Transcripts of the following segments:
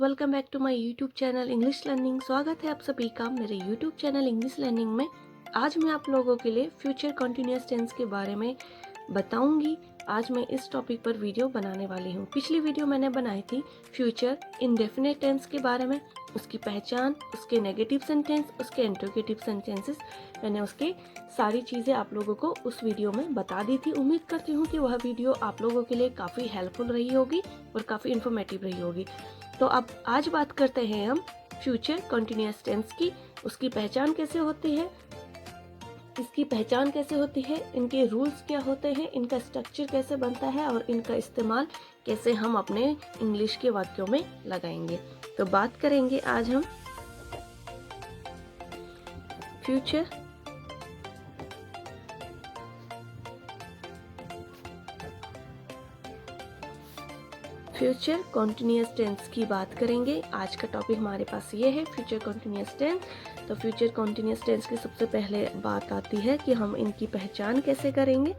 Welcome back to my YouTube channel English learning. स्वागत है आप सभी का मेरे यूट्यूब चैनल इंग्लिश लर्निंग में। आज मैं आप लोगों के लिए फ्यूचर कंटिन्यूअस टेंस के बारे में बताऊंगी। आज मैं इस टॉपिक पर वीडियो बनाने वाली हूँ। पिछली वीडियो मैंने बनाई थी फ्यूचर इंडेफिनिट टेंस के बारे में, उसकी पहचान, उसके नेगेटिव सेंटेंस, उसके इंटरोगेटिव सेंटेंसेस। मैंने उसकी सारी चीज़ें आप लोगों को उस वीडियो में बता दी थी। उम्मीद करती हूँ कि वह वीडियो आप लोगों के लिए काफ़ी हेल्पफुल रही होगी और काफ़ी इन्फॉर्मेटिव रही होगी। तो अब आज बात करते हैं हम फ्यूचर कंटिन्यूअस टेंस की। उसकी पहचान कैसे होती है, इसकी पहचान कैसे होती है, इनके रूल्स क्या होते हैं, इनका स्ट्रक्चर कैसे बनता है और इनका इस्तेमाल कैसे हम अपने इंग्लिश के वाक्यों में लगाएंगे। तो बात करेंगे आज हम फ्यूचर कंटिन्यूअस टेंस की बात करेंगे। आज का टॉपिक हमारे पास ये है फ्यूचर कंटिन्यूअस टेंस। तो फ्यूचर कंटिन्यूअस टेंस की सबसे पहले बात आती है कि हम इनकी पहचान कैसे करेंगे।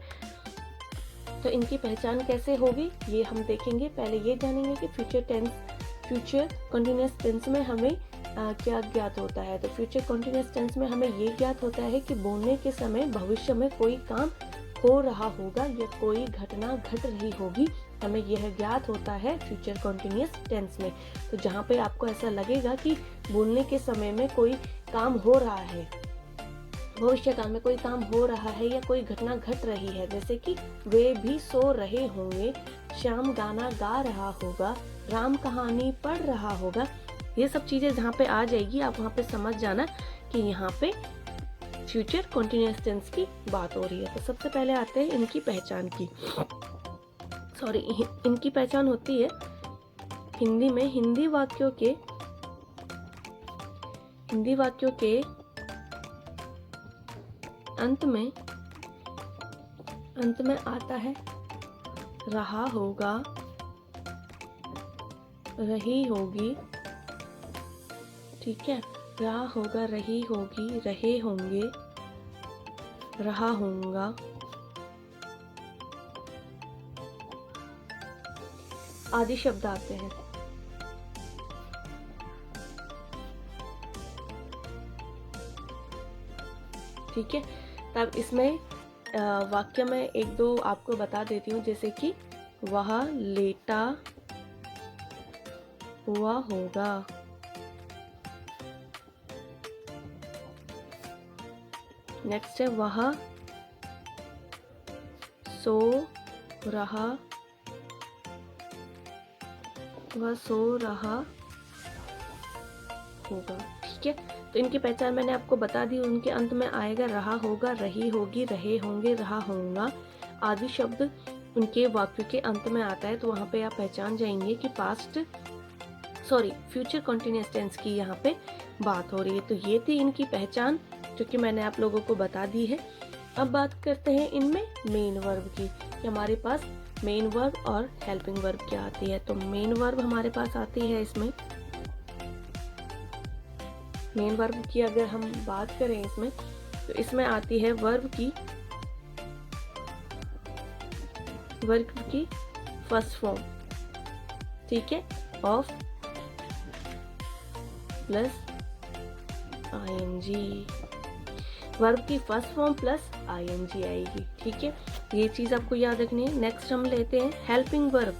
तो इनकी पहचान कैसे होगी ये हम देखेंगे। पहले ये जानेंगे कि फ्यूचर कंटिन्यूअस टेंस में हमें क्या ज्ञात होता है। तो फ्यूचर कंटिन्यूअस टेंस में हमें ये ज्ञात होता है कि बोलने के समय भविष्य में कोई काम हो रहा होगा या कोई घटना घट रही होगी, हमें यह ज्ञात होता है फ्यूचर कंटिन्यूअस टेंस में। तो जहाँ पे आपको ऐसा लगेगा कि बोलने के समय में कोई काम हो रहा है, भविष्य काल में कोई काम हो रहा है या कोई घटना घट रही है, जैसे कि वे भी सो रहे होंगे, श्याम गाना गा रहा होगा, राम कहानी पढ़ रहा होगा, ये सब चीजें जहाँ पे आ जाएगी आप वहाँ पे समझ जाना कि यहाँ पे फ्यूचर कंटिन्यूअस टेंस की बात हो रही है। तो सबसे पहले आते हैं इनकी पहचान की। इनकी पहचान होती है हिंदी में हिंदी वाक्यों के अंत में आता है रहा होगा, रही होगी, ठीक है, रहा होगा, रही होगी, रहे होंगे, रहा होगा आदि शब्द आते हैं। ठीक है, तब इसमें वाक्य में एक दो आपको बता देती हूँ, जैसे कि वह लेटा हुआ होगा, नेक्स्ट है वह सो रहा होगा। ठीक है, तो इनकी पहचान मैंने आपको बता दी। उनके अंत में आएगा रहा होगा, रही होगी, रहे होंगे, रहा होगा आदि शब्द उनके वाक्य के अंत में आता है। तो वहाँ पे आप पहचान जाएंगे कि फ्यूचर कंटिन्यूअस टेंस की यहाँ पे बात हो रही है। तो ये थी इनकी पहचान जो कि मैंने आप लोगों को बता दी है। अब बात करते हैं इनमें मेन वर्ब की, कि हमारे पास मेन वर्ब और हेल्पिंग वर्ब क्या आती है। तो मेन वर्ब हमारे पास आती है इसमें, मेन वर्ब की अगर हम बात करें इसमें, तो इसमें आती है वर्ब की फर्स्ट फॉर्म, ठीक है, ऑफ प्लस आईएनजी। वर्ब की फर्स्ट फॉर्म प्लस आईएनजी आएगी। ठीक है, ये चीज आपको याद रखनी है। नेक्स्ट हम लेते हैं हेल्पिंग वर्ब,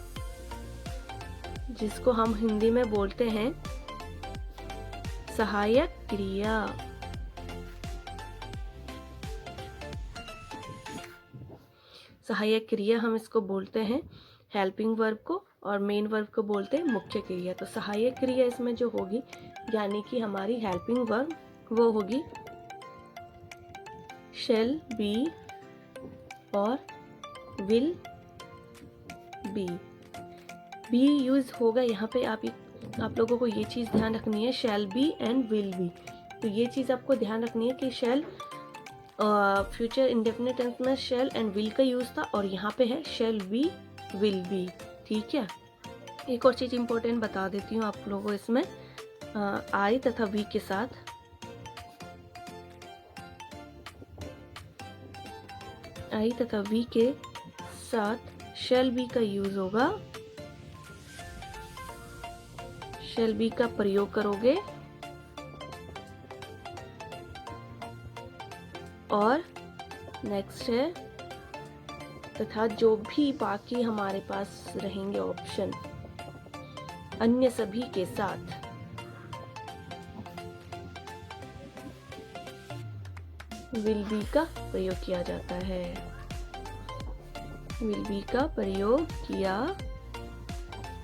जिसको हम हिंदी में बोलते हैं सहायक क्रिया। सहायक क्रिया हम इसको बोलते हैं हेल्पिंग वर्ब को, और मेन वर्ब को बोलते हैं मुख्य क्रिया। तो सहायक क्रिया इसमें जो होगी, यानी कि हमारी हेल्पिंग वर्ब वो होगी शैल बी और विल बी यूज होगा यहाँ पे। आप लोगों को ये चीज ध्यान रखनी है, shall be and will be. तो ये चीज आपको ध्यान रखनी है कि शैल फ्यूचर इंडेफिनिट टेंस में शैल एंड विल का यूज था, और यहाँ पे है शैल बी विल बी। ठीक है, एक और चीज इंपॉर्टेंट बता देती हूँ आप लोगों को इसमें, आई तथा वी के साथ शैल बी का यूज होगा शैल बी का प्रयोग करोगे और नेक्स्ट है तथा जो भी बाकी हमारे पास रहेंगे ऑप्शन अन्य सभी के साथ विल बी का प्रयोग किया जाता है। विल बी का प्रयोग किया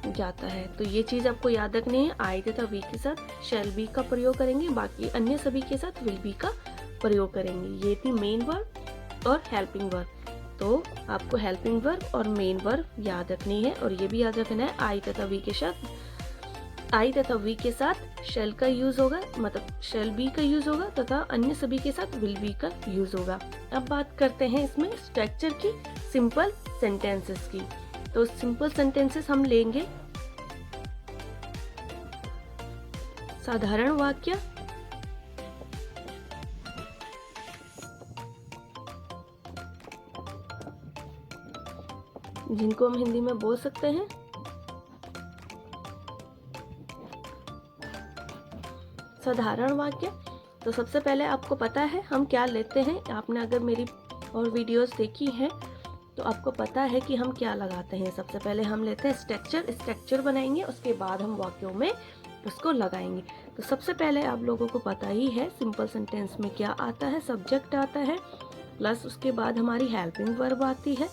जाता है। तो ये चीज आपको याद रखनी है। आई तथा वी के साथ शैल बी का प्रयोग करेंगे, बाकी अन्य सभी के साथ विल बी का प्रयोग करेंगे। ये थी मेन वर्ब और हेल्पिंग वर्ब। तो आपको हेल्पिंग वर्ब और मेन वर्ब याद रखनी है और ये भी याद रखना है आई तथा वी के साथ शैल का यूज होगा, मतलब शैल बी का यूज होगा तथा अन्य सभी के साथ विल बी का यूज होगा। अब बात करते हैं इसमें स्ट्रक्चर की, सिंपल सेंटेंसेस की। तो सिंपल सेंटेंसेस हम लेंगे साधारण वाक्य, जिनको हम हिंदी में बोल सकते हैं साधारण वाक्य। तो सबसे पहले आपको पता है हम क्या लेते हैं। आपने अगर मेरी और वीडियोस देखी हैं तो आपको पता है कि हम क्या लगाते हैं। सबसे पहले हम लेते हैं स्ट्रक्चर बनाएंगे, उसके बाद हम वाक्यों में उसको लगाएंगे। तो सबसे पहले आप लोगों को पता ही है सिंपल सेंटेंस में क्या आता है, सब्जेक्ट आता है प्लस उसके बाद हमारी हेल्पिंग वर्ब आती है,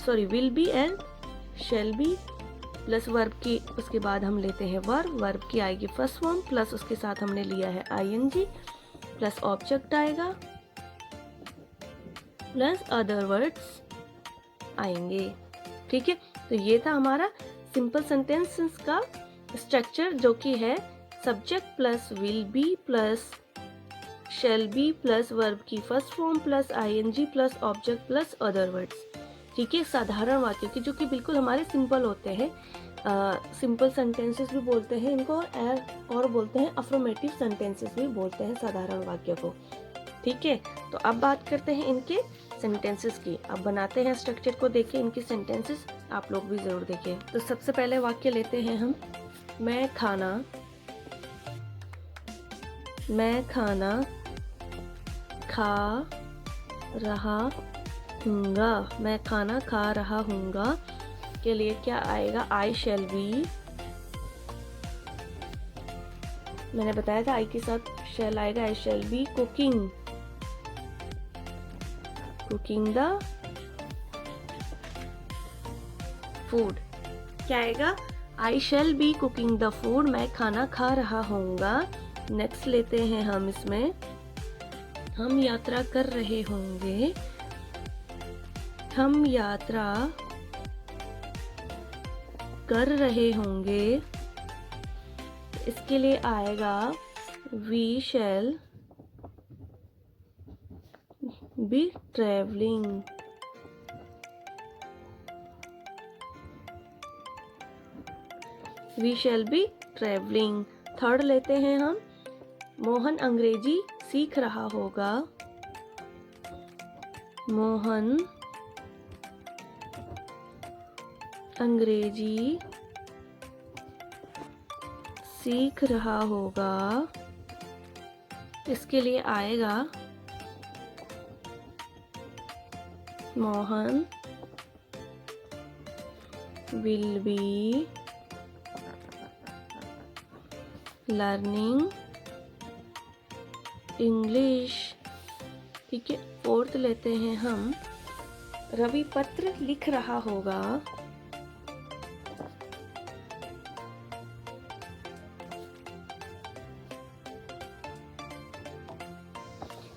will be and shall be plus verb की, उसके बाद हम लेते हैं वर्ब की आएगी फर्स्ट फॉर्म प्लस उसके साथ हमने लिया है आईएनजी प्लस ऑब्जेक्ट आएगा प्लस अदर वर्ड्स आएंगे। ठीक है, तो ये था हमारा सिंपल सेंटेंसेस का स्ट्रक्चर, जो कि है subject plus will be plus shall be plus verb की first form plus ING plus object plus other words. ठीक है, साधारण वाक्य की, जो कि बिल्कुल हमारे सिंपल होते हैं। सिंपल सेंटेंसेस भी बोलते हैं इनको और बोलते हैं अफर्मेटिव सेंटेंसेस भी बोलते हैं साधारण वाक्य को। ठीक है, तो अब बात करते हैं इनके सेंटेंसेस की। अब बनाते हैं स्ट्रक्चर को, देखें इनके सेंटेंसेस आप लोग भी जरूर देखें। तो सबसे पहले वाक्य लेते हैं हम, मैं खाना खा रहा हूँगा। मैं खाना खा रहा हूँगा के लिए क्या आएगा, आई शैल बी। मैंने बताया था आई के साथ शैल आएगा, I shall be cooking the food. क्या आएगा, I shall be cooking the food. मैं खाना खा रहा हूँगा। नेक्स्ट लेते हैं हम इसमें, हम यात्रा कर रहे होंगे। हम यात्रा कर रहे होंगे, इसके लिए आएगा we shall be travelling. We shall be travelling. Third लेते हैं हम, मोहन अंग्रेजी सीख रहा होगा। मोहन अंग्रेजी सीख रहा होगा, इसके लिए आएगा Mohan will be learning English. ठीक है, फोर्थ लेते हैं हम, रवि पत्र लिख रहा होगा।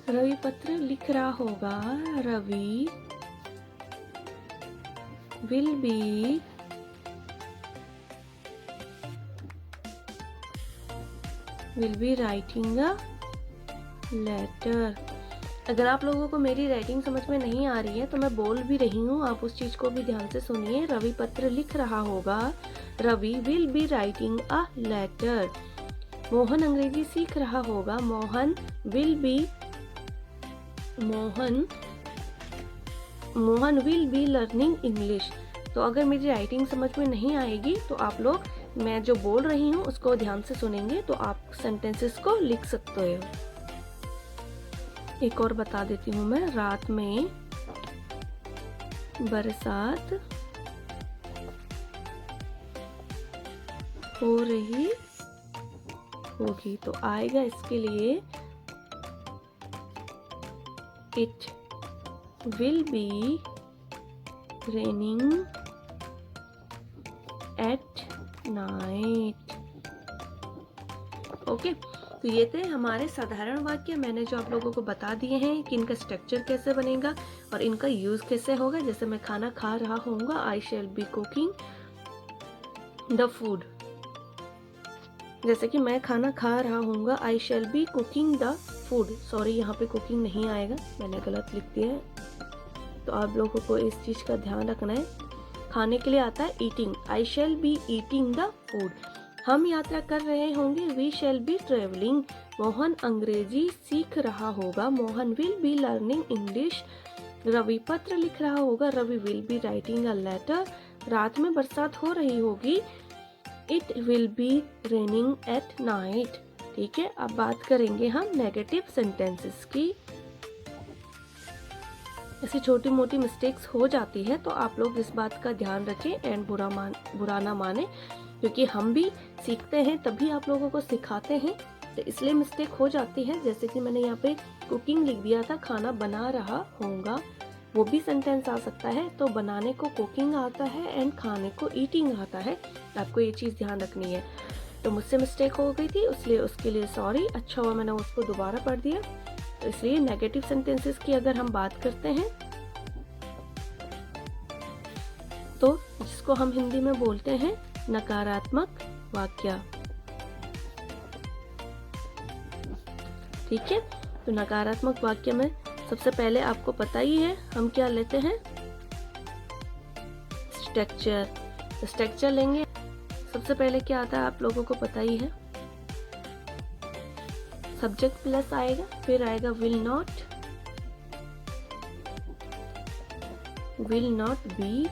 रवि पत्र लिख रहा होगा, Ravi will be writing a letter. अगर आप लोगों को मेरी राइटिंग समझ में नहीं आ रही है तो मैं बोल भी रही हूँ, आप उस चीज को भी ध्यान से सुनिए। रवि पत्र लिख रहा होगा, Ravi will be writing a letter. Mohan अंग्रेजी सीख रहा होगा, Mohan will be learning English. तो अगर मेरी राइटिंग समझ में नहीं आएगी तो आप लोग मैं जो बोल रही हूँ उसको ध्यान से सुनेंगे तो आप सेंटेंसेस को लिख सकते हो। एक और बता देती हूँ मैं, रात में बरसात हो रही होगी, तो आएगा इसके लिए it will be raining at night. Okay, तो ये थे हमारे साधारण वाक्य। मैंने जो आप लोगों को बता दिए हैं कि इनका स्ट्रक्चर कैसे बनेगा और इनका यूज कैसे होगा। जैसे मैं खाना खा रहा होऊंगा, I shall be cooking the food. जैसे कि मैं खाना खा रहा होऊंगा, I shall be cooking the food. Sorry, यहाँ पे कुकिंग नहीं आएगा, मैंने गलत लिख दिया है, तो आप लोगों को इस चीज का ध्यान रखना है। खाने के लिए आता है eating, I shall be eating the food. हम यात्रा कर रहे होंगे, we shall be travelling. Mohan अंग्रेजी सीख रहा होगा, Mohan will be learning English. Ravi पत्र लिख रहा होगा, Ravi will be writing a letter. रात में बरसात हो रही होगी, it will be raining at night. ठीक है, अब बात करेंगे हम नेगेटिव सेंटेंसेस की। ऐसी छोटी मोटी मिस्टेक्स हो जाती है तो आप लोग इस बात का ध्यान रखें एंड बुरा ना माने, क्योंकि हम भी सीखते हैं तभी आप लोगों को सिखाते हैं, तो इसलिए मिस्टेक हो जाती है। जैसे कि मैंने यहाँ पे कुकिंग लिख दिया था, खाना बना रहा होगा, वो भी सेंटेंस आ सकता है। तो बनाने को कुकिंग आता है एंड खाने को ईटिंग आता है, आपको ये चीज़ ध्यान रखनी है। तो मुझसे मिस्टेक हो गई थी, इसलिए उसके लिए सॉरी। अच्छा हुआ मैंने उसको दोबारा पढ़ दिया। तो इसलिए नेगेटिव सेंटेंसेस की अगर हम बात करते हैं तो जिसको हम हिंदी में बोलते हैं नकारात्मक वाक्य। ठीक है, तो नकारात्मक वाक्य में सबसे पहले आपको पता ही है हम क्या लेते हैं, स्ट्रक्चर। तो स्ट्रक्चर लेंगे, सबसे पहले क्या आता है आप लोगों को पता ही है, सब्जेक्ट प्लस आएगा, फिर आएगा will not be,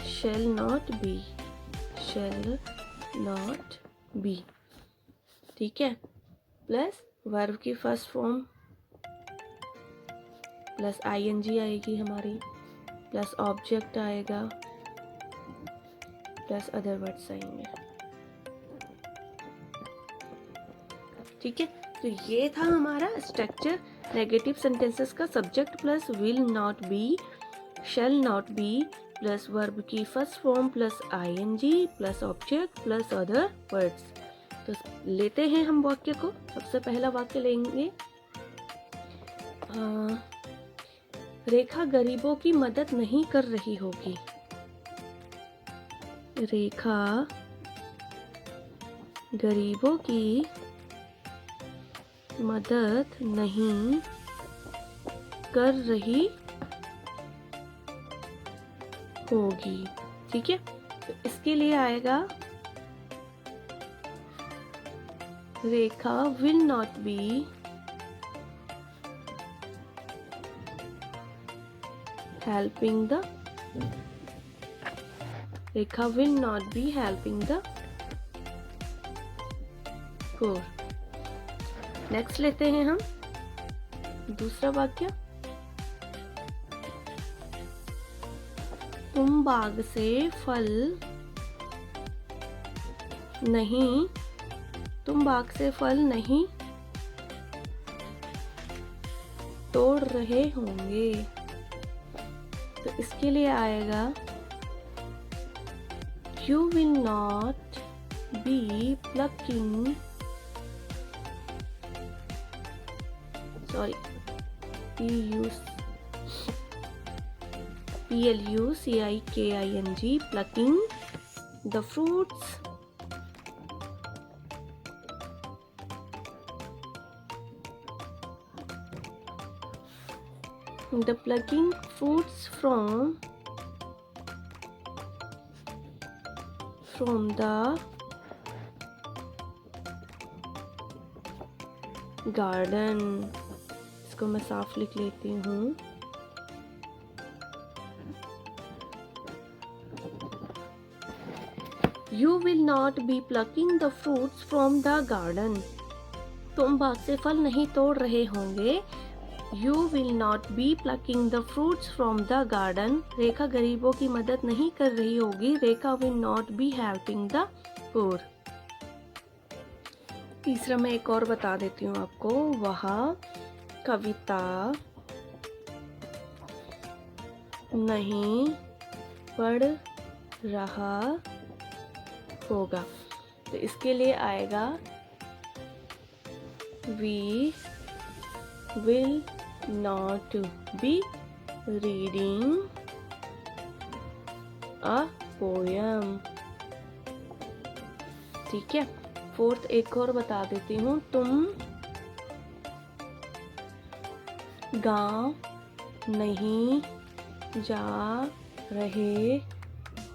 shall not be. ठीक है, प्लस वर्ब की फर्स्ट फॉर्म प्लस आईएनजी आएगी हमारी, प्लस ऑब्जेक्ट आएगा, प्लस अदर वर्ड्स आएंगे। ठीक है, तो ये था हमारा स्ट्रक्चर नेगेटिव सेंटेंसेस का। Subject plus will not be, shall not be, plus verb की first form plus ING plus object plus other words. तो लेते हैं हम वाक्य को। सबसे पहला वाक्य लेंगे, रेखा गरीबों की मदद नहीं कर रही होगी। रेखा गरीबों की मदद नहीं कर रही होगी। ठीक है, तो इसके लिए आएगा Rekha will not be helping the Rekha will not be helping the poor। Next लेते हैं हम दूसरा वाक्य, तुम बाग से फल नहीं तोड़ रहे होंगे। तो इसके लिए आएगा You will not be plucking, sorry, Plucking, plucking the fruits plucking fruits from the garden। इसको मैं साफ लिख लेती हूँ। You will not be plucking the fruits from the garden. तुम बाग से फल नहीं तोड़ रहे होंगे. You will not be plucking the fruits from the garden. रेखा गरीबों की मदद नहीं कर रही होगी. रेखा will not be helping the poor. तीसरा मैं एक और बता देती हूँ आपको. वह कविता नहीं पढ़ रहा होगा. तो इसके लिए आएगा We will not be reading a poem. ठीक है. फोर्थ एक और बता देती हूँ. तुम गाँव नहीं जा रहे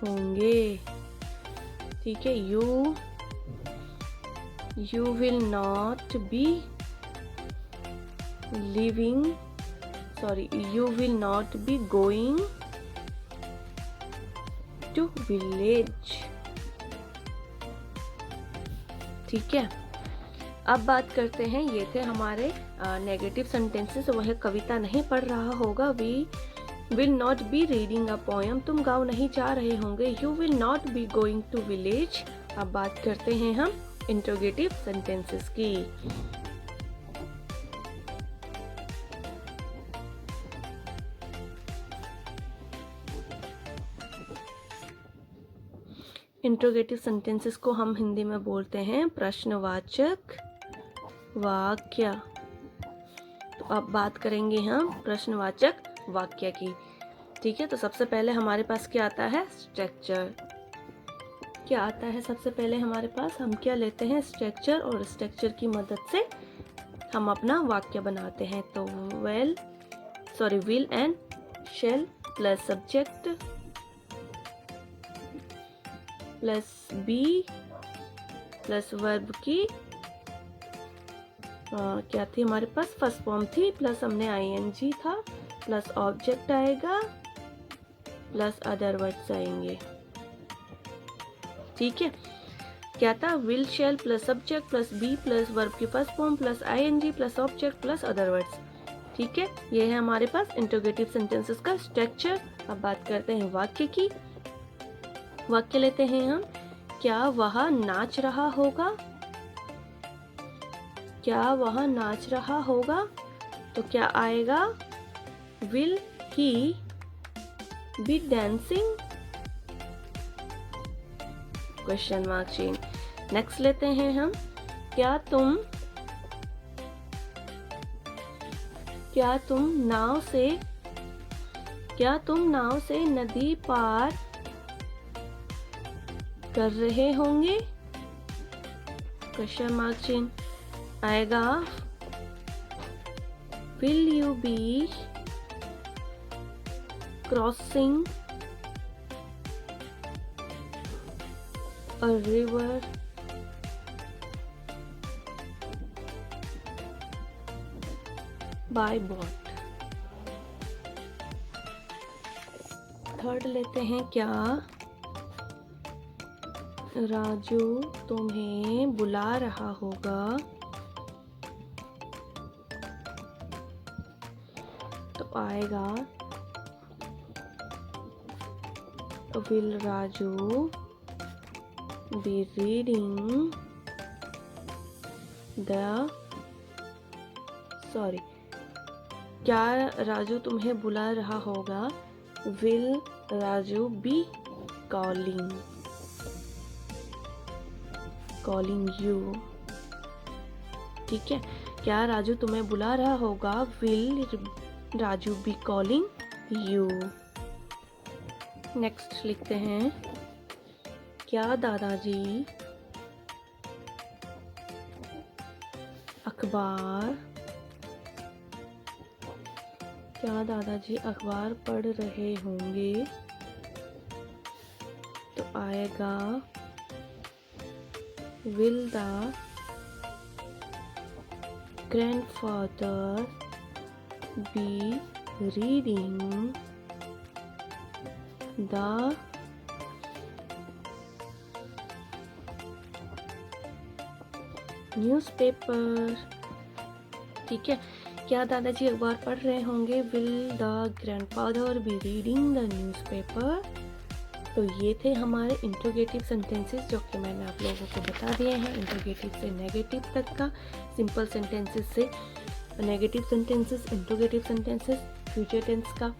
होंगे. ठीक है. You will not be you will not be going to village. ठीक है. अब बात करते हैं. ये थे हमारे नेगेटिव सेंटेंसेस. वह कविता नहीं पढ़ रहा होगा. We will not be reading a poem. तुम गाँव नहीं जा रहे होंगे. You will not be going to village. अब बात करते हैं हम इंट्रोगेटिव सेंटेंसेस की. इंट्रोगेटिव सेंटेंसेस को हम हिंदी में बोलते हैं प्रश्नवाचक वाक्य. तो अब बात करेंगे हम प्रश्नवाचक वाक्य की. ठीक है. तो सबसे पहले हमारे पास क्या आता है? स्ट्रक्चर. क्या आता है सबसे पहले हमारे पास? हम क्या लेते हैं? स्ट्रक्चर. और स्ट्रक्चर की मदद से हम अपना वाक्य बनाते हैं. तो will and shall plus subject plus be plus verb की क्या थी हमारे पास? फर्स्ट फॉर्म थी. प्लस हमने आईएनजी था. प्लस ऑब्जेक्ट आएगा प्लस अदर वर्ड्स आएंगे. ठीक है. क्या था? Will shall plus subject plus be plus verb की first form plus ING plus object plus other words. ठीक है. ये है हमारे पास इंट्रोगेटिव सेंटेंसेस का स्ट्रक्चर. अब बात करते हैं वाक्य की. वाक्य लेते हैं हम. क्या वह नाच रहा होगा? क्या वह नाच रहा होगा? तो क्या आएगा? Will he B dancing? Question mark chain. Next लेते हैं हम. क्या तुम नाव से नदी पार कर रहे होंगे? क्वेश्चन मार्क चेन आएगा. Will you B crossing a river by boat? Third लेते हैं. क्या राजू तुम्हें बुला रहा होगा? तो आएगा विल राजू be reading क्या राजू तुम्हें बुला रहा होगा? Will Raju be calling you? ठीक है. क्या राजू तुम्हें बुला रहा होगा? Will Raju be calling you? Next लिखते हैं. क्या दादाजी अखबार पढ़ रहे होंगे? तो आएगा will the grandfather be reading the newspaper. ठीक है, क्या दादाजी अखबार पढ़ रहे होंगे? Will the grandfather be reading the newspaper? तो ये थे हमारे इंट्रोगेटिव सेंटेंसेस जो कि मैंने आप लोगों को बता दिए हैं, इंट्रोगेटिव से नेगेटिव तक का, सिंपल सेंटेंसेस से negative sentences, interrogative sentences, future tense का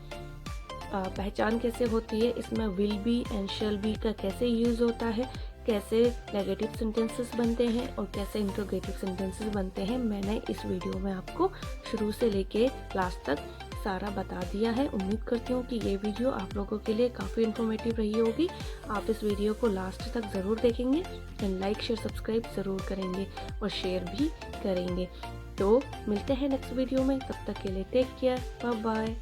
पहचान कैसे होती है, इसमें will be and shall be का कैसे यूज़ होता है, कैसे नेगेटिव सेंटेंसेस बनते हैं और कैसे इंट्रोगेटिव सेंटेंसेस बनते हैं, मैंने इस वीडियो में आपको शुरू से लेके लास्ट तक सारा बता दिया है। उम्मीद करती हूँ कि ये वीडियो आप लोगों के लिए काफ़ी इन्फॉर्मेटिव रही होगी। आप इस वीडियो को लास्ट तक ज़रूर देखेंगे एंड लाइक शेयर सब्सक्राइब ज़रूर करेंगे और शेयर भी करेंगे। तो मिलते हैं नेक्स्ट वीडियो में, तब तक के लिए टेक केयर, बाय बाय।